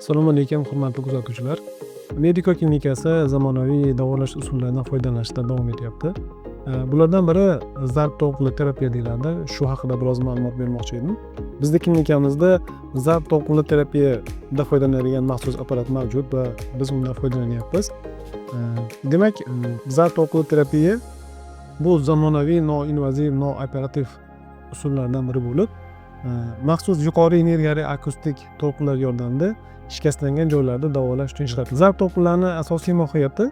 Assalomu alaykum, hurmatli kuzatuvchilar. Medico klinikasi zamonaviy davolash usullaridan foydalanishda davom etyapti. Bulardan biri zarb tovuqli terapiya deyiladi. Shu haqida biroz ma'lumot bermoqchi edim. Bizning klinikamizda zarb tovuqli terapiyada foydalanadigan maxsus apparat mavjud va biz undan foydalanyapmiz. Demak, zarb tovuqli terapiya bu zamonaviy noinvaziv, nooperativ usullardan biri bo'lib, maxsus yuqori energiyali akustik to'lqinlar yordamida shikastlangan joylarda davolash uchun ishlatiladi. Zarb to'lqinlarni asosiy mohiyati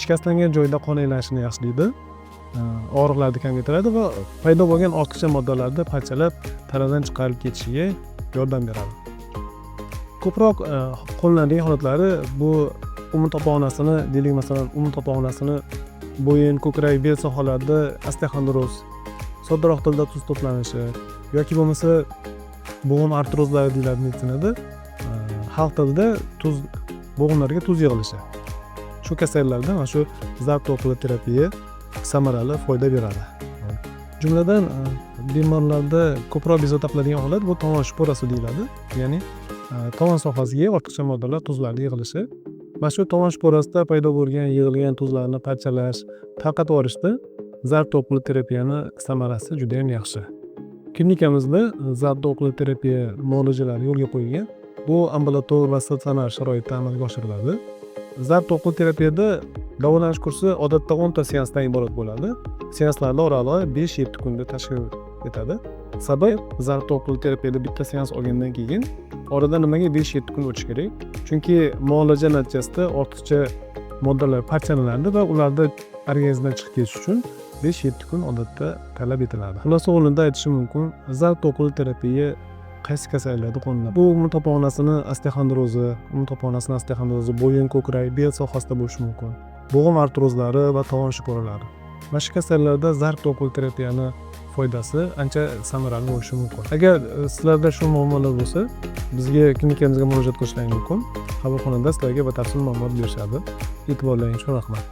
shikastlangan joyda qon aylanishini yaxshilaydi, og'riqlarni kamaytiradi va paydo bo'lgan ortiqcha moddalarni parchalab tanadan chiqarib ketishiga yordam beradi. Ko'proq qo'llanadigan holatlari bu umur to'polonasini, deylik masalan, umur to'polonasini bo'yin, ko'krak, bel sohalarida osteoxondroz, soddaroq tilda tuz to'planishi yoki bo'lmasa bo'g'im artrozlari deyiladi meditsinada. Xalq tilida tuz bo'g'imlarga tuz yig'ilishi. Shu kasallarda mana shu zarb tovuqli terapiya samarali foyda beradi. Jumladan bemorlarda ko'proq bezovta qiladigan holat bu tovon shporasi deyiladi. Ya'ni tovon sohasiga ortiqcha moddalar, tuzlarni yig'ilishi. Mana shu tovon shporasida paydo bo'lgan yig'ilgan tuzlarni parchalash, tarqatib yuborishda zarb tovuqli terapiyani samarasi juda ham yaxshi. Klinikamizda zarb tovuqli terapiya muolajalari yo'lga qo'yilgan. Bu ambulator va statsionar sharoitda amalga oshiriladi. Zarb tovuqli terapiyada davolanish kursi odatda 10 ta seansdan iborat bo'ladi. Seanslarni oraliqi 5-7 kunda tashkil etadi. Sabab zarb tovuqli terapiyada bitta seans olgandan keyin oradan nimaga 5-7 kun o'tish kerak? Chunki muolaja natijasida ortiqcha moddalar parchalanadi va ularni organizmdan chiqib ketish uchun 5-7 kun odatda talab etiladi. Xulosa o'rnida aytishim mumkin, zarb tovuqli terapiya qaysi kasalliklarda qo'llanadi? Bu umur to'polonasini osteoxondrozi, bo'yin, ko'krak, bel sohasida bo'lishi mumkin. Bo'g'im artrozlari va tovon shporalari. Mana shu kasallarda zarb tovuqli terapiyani foydasi ancha samarali bo'lishi mumkin. Agar sizlarda shu muammolar bo'lsa, bizga klinikamizga murojaat qilishingiz mumkin. Qabulxonada sizlarga batafsil ma'lumot berishadi. E'tiborlaringiz uchun rahmat.